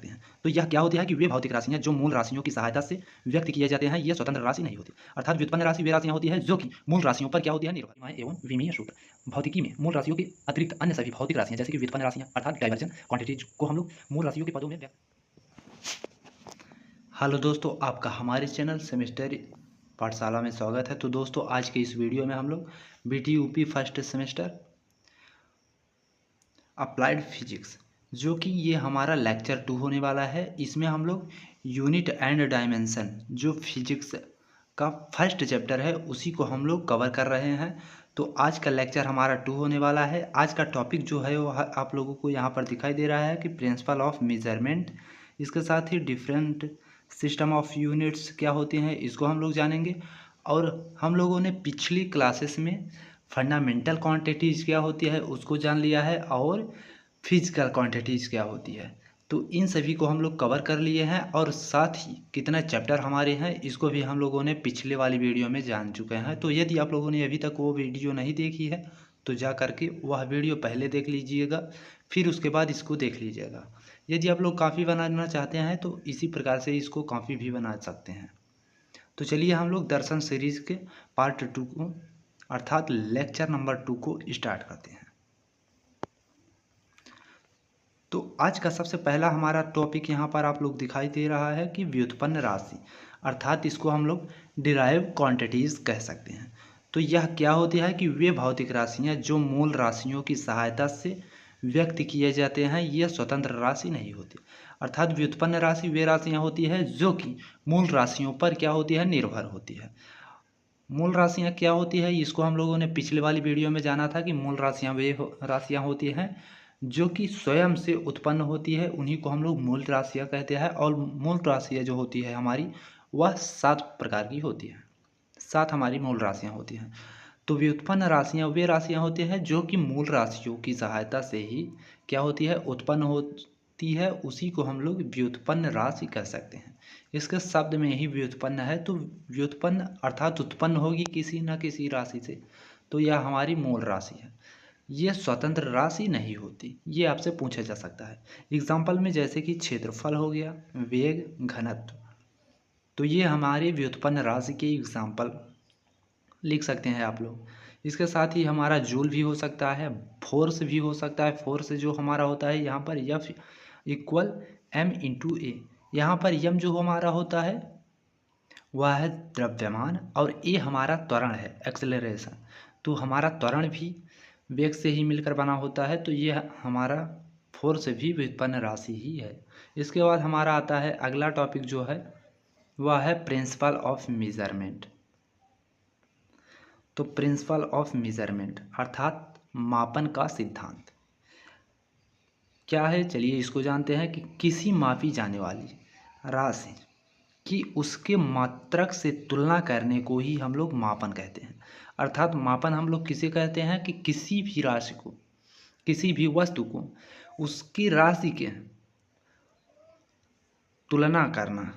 सकते हैं। तो यह क्या होती है कि वे भौतिक राशियाँ जो मूल राशियों की सहायता से व्यक्त किए जाते हैं, ये स्वतंत्र राशि नहीं होती। अर्थात व्युत्पन्न राशि वे राशियाँ होती है जो कि मूल राशियों पर क्या होती है, निर्भर एवं विमीय सूत्र। भौतिकी में मूल राशियों के अतिरिक्त अन्य सभी भौतिक राशियाँ जैसे कि व्युत्पन्न राशियाँ अर्थात डाइवर्जेंट क्वांटिटीज को हम लोग मूल राशियों के पदों में व्यक्त। हेलो दोस्तों, आपका हमारे चैनल सेमेस्टर पाठशाला में स्वागत है। तो दोस्तों, आज के इस वीडियो में हम लोग BTUP first semester applied physics, जो कि ये हमारा लेक्चर 2 होने वाला है। इसमें हम लोग यूनिट एंड डायमेंशन जो फिजिक्स का फर्स्ट चैप्टर है उसी को हम लोग कवर कर रहे हैं। तो आज का लेक्चर हमारा 2 होने वाला है। आज का टॉपिक जो है वो आप लोगों को यहाँ पर दिखाई दे रहा है कि प्रिंसिपल ऑफ मेजरमेंट। इसके साथ ही डिफरेंट सिस्टम ऑफ यूनिट्स क्या होते हैं इसको हम लोग जानेंगे। और हम लोगों ने पिछली क्लासेस में फंडामेंटल क्वांटिटीज़ क्या होती है उसको जान लिया है और फिजिकल क्वांटिटीज़ क्या होती है। तो इन सभी को हम लोग कवर कर लिए हैं और साथ ही कितना चैप्टर हमारे हैं इसको भी हम लोगों ने पिछले वाली वीडियो में जान चुके हैं। तो यदि आप लोगों ने अभी तक वो वीडियो नहीं देखी है तो जा करके वह वीडियो पहले देख लीजिएगा, फिर उसके बाद इसको देख लीजिएगा। यदि आप लोग कॉपी बनाना चाहते हैं तो इसी प्रकार से इसको कॉपी भी बना सकते हैं। तो चलिए हम लोग दर्शन सीरीज के पार्ट 2 को अर्थात लेक्चर नंबर 2 को स्टार्ट करते हैं। तो आज का सबसे पहला हमारा टॉपिक यहाँ पर आप लोग दिखाई दे रहा है कि व्युत्पन्न राशि, अर्थात इसको हम लोग डिराइव क्वांटिटीज़ कह सकते हैं। तो यह क्या होती है कि वे भौतिक राशियाँ जो मूल राशियों की सहायता से व्यक्त किए जाते हैं, ये स्वतंत्र राशि नहीं होती। अर्थात व्युत्पन्न राशि वे राशियाँ होती है जो कि मूल राशियों पर क्या होती है, निर्भर होती है। मूल राशियाँ क्या होती है इसको हम लोगों ने पिछले वाली वीडियो में जाना था कि मूल राशियाँ वे राशियाँ होती हैं जो कि स्वयं से उत्पन्न होती है, उन्हीं को हम लोग मूल राशियाँ कहते हैं। और मूल राशियाँ जो होती है हमारी वह 7 प्रकार की होती है। 7 हमारी मूल राशियाँ होती हैं। तो व्युत्पन्न राशियाँ वे राशियाँ होती हैं जो कि मूल राशियों की सहायता से ही क्या होती है, उत्पन्न होती है, उसी को हम लोग व्युत्पन्न राशि कह सकते हैं। इसके शब्द में ही व्युत्पन्न है। तो व्युत्पन्न अर्थात उत्पन्न होगी किसी न किसी राशि से, तो यह हमारी मूल राशि है। ये स्वतंत्र राशि नहीं होती, ये आपसे पूछा जा सकता है एग्जाम्पल में, जैसे कि क्षेत्रफल हो गया, वेग, घनत्व। तो ये हमारे व्युत्पन्न राशि के एग्जाम्पल लिख सकते हैं आप लोग। इसके साथ ही हमारा जूल भी हो सकता है, फोर्स भी हो सकता है। फोर्स जो हमारा होता है यहाँ पर F इक्वल m/a। यहाँ पर m जो हमारा होता है वह है द्रव्यमान और a हमारा त्वरण है, एक्सेलरेशन। तो हमारा त्वरण भी वेग से ही मिलकर बना होता है। तो ये हमारा फोर्स भी व्युत्पन्न राशि ही है। इसके बाद हमारा आता है अगला टॉपिक जो है वह है प्रिंसिपल ऑफ मेजरमेंट। तो प्रिंसिपल ऑफ मेजरमेंट अर्थात मापन का सिद्धांत क्या है, चलिए इसको जानते हैं। कि किसी मापी जाने वाली राशि कि उसके मात्रक से तुलना करने को ही हम लोग मापन कहते हैं। अर्थात मापन हम लोग किसे कहते हैं कि किसी भी राशि को, किसी भी वस्तु को उसकी राशि के तुलना करना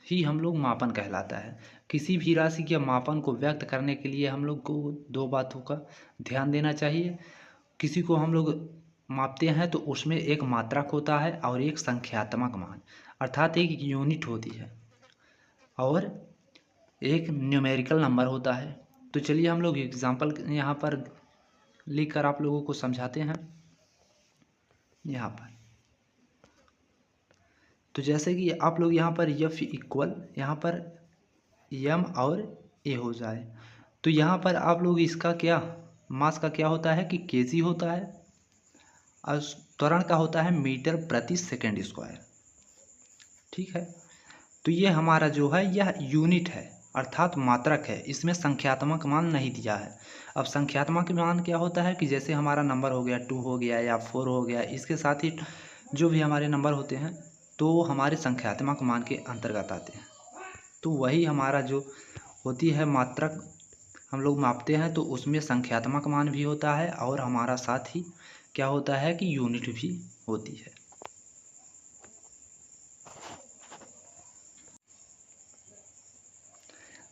ही हम लोग मापन कहलाता है। किसी भी राशि के मापन को व्यक्त करने के लिए हम लोग को 2 बातों का ध्यान देना चाहिए। किसी को हम लोग मापते हैं तो उसमें एक मात्रक होता है और एक संख्यात्मक मान अर्थात एक यूनिट होती है और एक न्यूमेरिकल नंबर होता है। तो चलिए हम लोग एग्जांपल यहाँ पर लिख कर आप लोगों को समझाते हैं। यहाँ पर तो जैसे कि आप लोग यहाँ पर F इक्वल यहाँ पर m और a हो जाए, तो यहाँ पर आप लोग इसका क्या मास का क्या होता है कि kg होता है और त्वरण का होता है मीटर प्रति सेकंड स्क्वायर। ठीक है, तो ये हमारा जो है यह यूनिट है अर्थात मात्रक है, इसमें संख्यात्मक मान नहीं दिया है। अब संख्यात्मक मान क्या होता है कि जैसे हमारा नंबर हो गया 2 हो गया या 4 हो गया, इसके साथ ही जो भी हमारे नंबर होते हैं तो हमारे संख्यात्मक मान के अंतर्गत आते हैं। तो वही हमारा जो होती है मात्रक हम लोग मापते हैं तो उसमें संख्यात्मक मान भी होता है और हमारा साथ ही क्या होता है कि यूनिट भी होती है।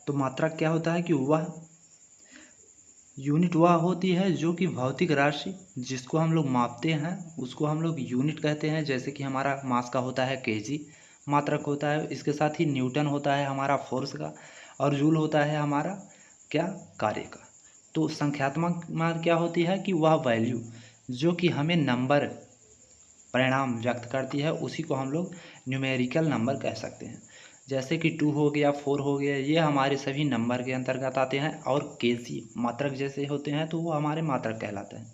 तो मात्रक क्या होता है कि वह यूनिट वह होती है जो कि भौतिक राशि जिसको हम लोग मापते हैं उसको हम लोग यूनिट कहते हैं। जैसे कि हमारा मास का होता है केजी, मात्रक होता है, इसके साथ ही न्यूटन होता है हमारा फोर्स का, और जूल होता है हमारा क्या, कार्य का। तो संख्यात्मक मान क्या होती है कि वह वैल्यू जो कि हमें नंबर परिणाम व्यक्त करती है उसी को हम लोग न्यूमेरिकल नंबर कह सकते हैं। जैसे कि 2 हो गया, 4 हो गया, ये हमारे सभी नंबर के अंतर्गत आते हैं। और केजी मात्रक जैसे होते हैं तो वो हमारे मात्रक कहलाते हैं।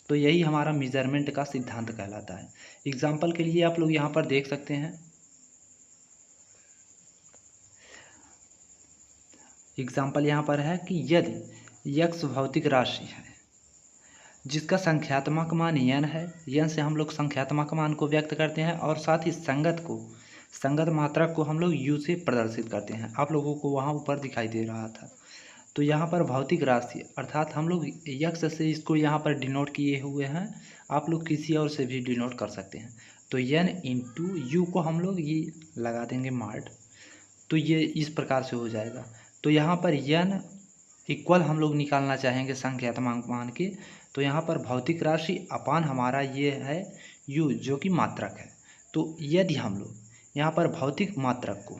तो यही हमारा मेजरमेंट का सिद्धांत कहलाता है। एग्जाम्पल के लिए आप लोग यहाँ पर देख सकते हैं, एग्जाम्पल यहाँ पर है कि यदि यक्स भौतिक राशि है जिसका संख्यात्मक मान n है, n से हम लोग संख्यात्मक मान को व्यक्त करते हैं, और साथ ही संगत मात्रक को हम लोग u से प्रदर्शित करते हैं। आप लोगों को वहाँ ऊपर दिखाई दे रहा था। तो यहाँ पर भौतिक राशि अर्थात हम लोग यक्स से इसको यहाँ पर डिनोट किए हुए हैं, आप लोग किसी और से भी डिनोट कर सकते हैं। तो n इंटू यू को हम लोग ये लगा देंगे मार्ट, तो ये इस प्रकार से हो जाएगा। तो यहाँ पर n इक्वल हम लोग निकालना चाहेंगे संख्यात्मक मान के, तो यहाँ पर भौतिक राशि अपान हमारा ये है u जो कि मात्रक है। तो यदि हम लोग यहाँ पर भौतिक मात्रक को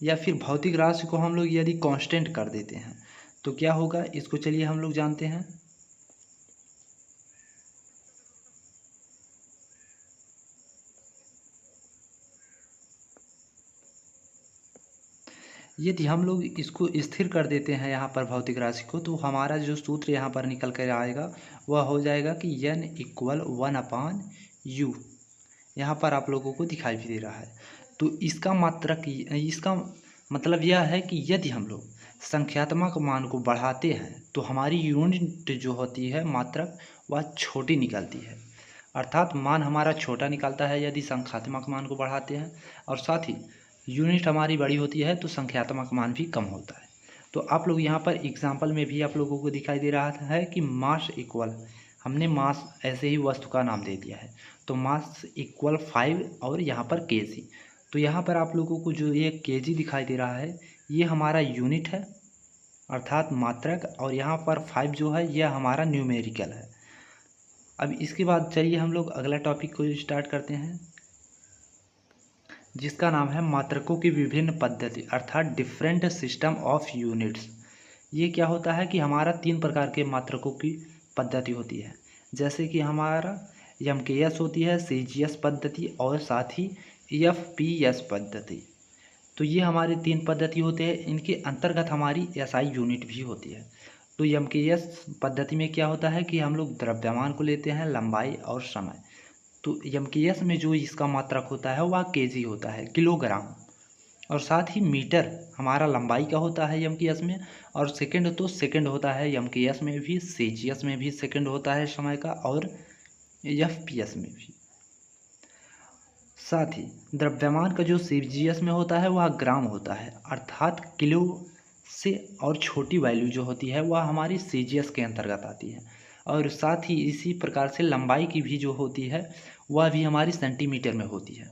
या फिर भौतिक राशि को हम लोग यदि कांस्टेंट कर देते हैं तो क्या होगा, इसको चलिए हम लोग जानते हैं। यदि हम लोग इसको स्थिर कर देते हैं यहाँ पर भौतिक राशि को, तो हमारा जो सूत्र यहाँ पर निकल कर आएगा वह हो जाएगा कि n इक्वल 1/u। यहाँ पर आप लोगों को दिखाई भी दे रहा है। तो इसका मात्रक, इसका मतलब यह है कि यदि हम लोग संख्यात्मक मान को बढ़ाते हैं तो हमारी यूनिट जो होती है मात्रक वह छोटी निकलती है, अर्थात मान हमारा छोटा निकलता है यदि संख्यात्मक मान को बढ़ाते हैं, और साथ ही यूनिट हमारी बड़ी होती है तो संख्यात्मक मान भी कम होता है। तो आप लोग यहाँ पर एग्जाम्पल में भी आप लोगों को दिखाई दे रहा है कि मास इक्वल, हमने मास ऐसे ही वस्तु का नाम दे दिया है, तो मास इक्वल 5 और यहाँ पर केजी। तो यहाँ पर आप लोगों को जो ये केजी दिखाई दे रहा है ये हमारा यूनिट है अर्थात मात्रक, और यहाँ पर 5 जो है यह हमारा न्यूमेरिकल है। अब इसके बाद चलिए हम लोग अगला टॉपिक को स्टार्ट करते हैं जिसका नाम है मात्रकों की विभिन्न पद्धति अर्थात डिफरेंट सिस्टम ऑफ यूनिट्स। ये क्या होता है कि हमारा 3 प्रकार के मात्रकों की पद्धति होती है, जैसे कि हमारा MKS होती है, CGS पद्धति, और साथ ही FPS पद्धति। तो ये हमारे 3 पद्धति होते हैं, इनके अंतर्गत हमारी SI यूनिट भी होती है। तो MKS पद्धति में क्या होता है कि हम लोग द्रव्यमान को लेते हैं, लंबाई और समय। तो MKS में जो इसका मात्रक होता है वह केजी होता है, किलोग्राम, और साथ ही मीटर हमारा लंबाई का होता है MKS में, और सेकंड तो सेकंड होता है MKS में भी, CGS में भी सेकंड होता है समय का, और FPS में भी। साथ ही द्रव्यमान का जो CGS में होता है वह ग्राम होता है, अर्थात किलो से और छोटी वैल्यू जो होती है वह हमारी CGS के अंतर्गत आती है। और साथ ही इसी प्रकार से लंबाई की भी जो होती है वह भी हमारी सेंटीमीटर में होती है।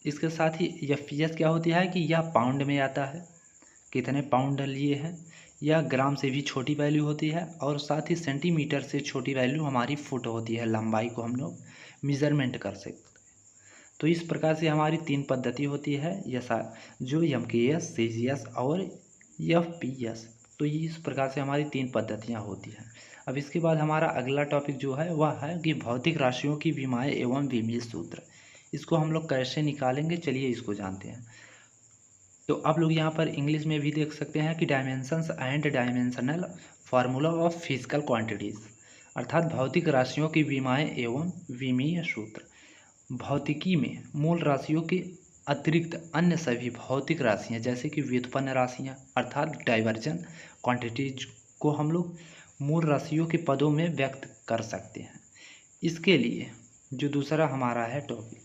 इसके साथ ही FPS क्या होती है कि यह पाउंड में आता है, कितने पाउंड लिए हैं। यह ग्राम से भी छोटी वैल्यू होती है, और साथ ही सेंटीमीटर से छोटी वैल्यू हमारी फुट होती है, लंबाई को हम लोग मेज़रमेंट कर सकते हैं। तो इस प्रकार से हमारी 3 पद्धति होती है, यसा जो MKS, CGS और FPS। तो इस प्रकार से हमारी 3 पद्धतियाँ होती हैं। अब इसके बाद हमारा अगला टॉपिक जो है वह है कि भौतिक राशियों की विमाएँ एवं विमीय सूत्र। इसको हम लोग कैसे निकालेंगे, चलिए इसको जानते हैं। तो आप लोग यहाँ पर इंग्लिश में भी देख सकते हैं कि dimensions and dimensional formula of physical quantities, अर्थात भौतिक राशियों की विमाएँ एवं विमीय सूत्र। भौतिकी में मूल राशियों के अतिरिक्त अन्य सभी भौतिक राशियाँ जैसे कि व्युत्पन्न राशियाँ अर्थात डाइवर्जन क्वांटिटीज को हम लोग मूल राशियों के पदों में व्यक्त कर सकते हैं। इसके लिए जो दूसरा हमारा है टॉपिक,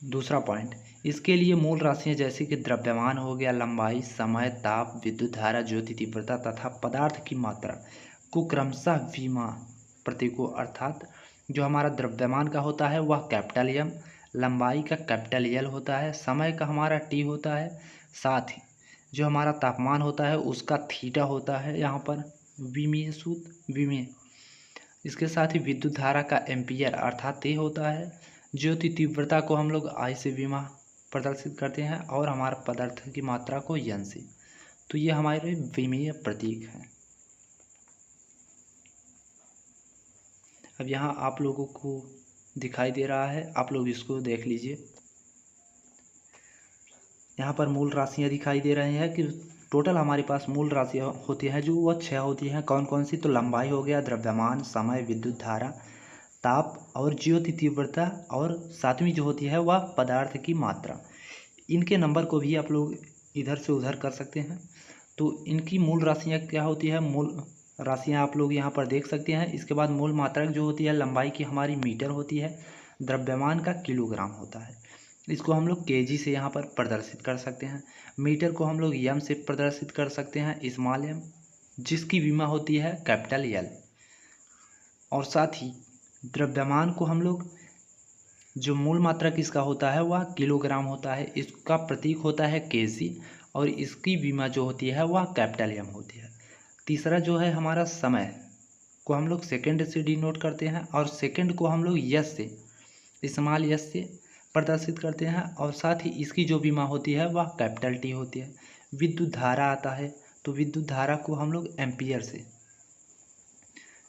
दूसरा पॉइंट, इसके लिए मूल राशियाँ जैसे कि द्रव्यमान हो गया, लंबाई, समय, ताप, विद्युत धारा, ज्योति तीव्रता तथा पदार्थ की मात्रा को क्रमशः विमा प्रतीकों अर्थात जो हमारा द्रव्यमान का होता है वह कैपिटल M, लंबाई का कैपिटल L होता है, समय का हमारा T होता है, साथ ही जो हमारा तापमान होता है उसका थीटा होता है यहाँ पर, विमीय सूत्र विमीय। इसके साथ ही विद्युत धारा का एम्पियर अर्थात ते होता है। ज्योति तीव्रता को हम लोग आई से विमा प्रदर्शित करते हैं और हमारा पदार्थ की मात्रा को यन से। तो ये हमारे विमीय प्रतीक हैं। अब यहाँ आप लोगों को दिखाई दे रहा है, आप लोग इसको देख लीजिए। यहाँ पर मूल राशियाँ दिखाई दे रहे हैं कि टोटल हमारे पास मूल राशियाँ होती हैं जो वह 6 होती हैं। कौन कौन सी? तो लंबाई हो गया, द्रव्यमान, समय, विद्युत धारा, ताप और ज्योति तीव्रता, और सातवीं जो होती है वह पदार्थ की मात्रा। इनके नंबर को भी आप लोग इधर से उधर कर सकते हैं। तो इनकी मूल राशियाँ क्या होती है? मूल राशियाँ आप लोग यहाँ पर देख सकते हैं। इसके बाद मूल मात्रक जो होती है लंबाई की हमारी मीटर होती है, द्रव्यमान का किलोग्राम होता है। इसको हम लोग केजी से यहाँ पर प्रदर्शित कर सकते हैं। मीटर को हम लोग एम से प्रदर्शित कर सकते हैं, स्मॉल एम, जिसकी विमा होती है कैपिटल एल। और साथ ही द्रव्यमान को हम लोग, जो मूल मात्रक इसका होता है वह किलोग्राम होता है, इसका प्रतीक होता है केजी, और इसकी विमा जो होती है वह कैपिटल एम होती है। तीसरा जो है हमारा समय को हम लोग सेकंड से डिनोट करते हैं, और सेकंड को हम लोग यस से, स्मॉल यस से प्रदर्शित करते हैं, और साथ ही इसकी जो विमा होती है वह कैपिटल टी होती है। विद्युत धारा आता है, तो विद्युत धारा को हम लोग एम्पियर से,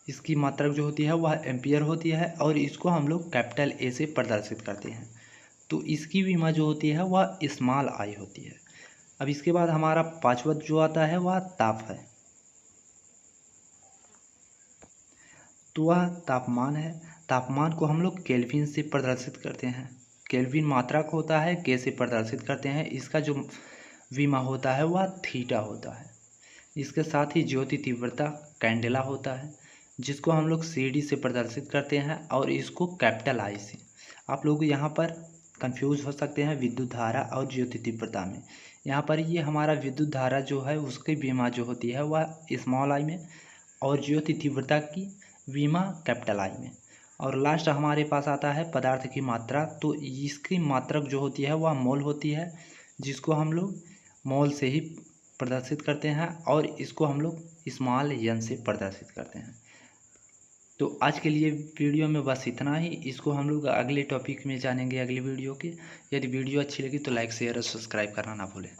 इसकी मात्रक जो होती है वह एम्पियर होती है, और इसको हम लोग कैपिटल ए से प्रदर्शित करते हैं। तो इसकी विमा जो होती है वह स्मॉल आई होती है। अब इसके बाद हमारा पांचवा जो आता है वह ताप है। तो वह तापमान है। तापमान को हम लोग केल्विन से प्रदर्शित करते हैं। केल्विन मात्रक होता है, के से प्रदर्शित करते हैं। इसका जो विमा होता है वह थीटा होता है। इसके साथ ही ज्योति तीव्रता कैंडेला होता है, जिसको हम लोग सीडी से प्रदर्शित करते हैं, और इसको कैपिटल आई से। आप लोग यहाँ पर कंफ्यूज हो सकते हैं विद्युत धारा और ज्योति तीव्रता में। यहाँ पर ये हमारा विद्युत धारा जो है उसकी विमा जो होती है वह स्मॉल आई में, और ज्योति तीव्रता की विमा कैपिटल आई में। और लास्ट हमारे पास आता है पदार्थ की मात्रा। तो इसकी मात्रक जो होती है वह मोल होती है, जिसको हम लोग मोल से ही प्रदर्शित करते हैं, और इसको हम लोग स्मॉल एन से प्रदर्शित करते हैं। तो आज के लिए वीडियो में बस इतना ही। इसको हम लोग अगले टॉपिक में जानेंगे, अगली वीडियो के। यदि वीडियो अच्छी लगी तो लाइक, शेयर और सब्सक्राइब करना ना भूलें।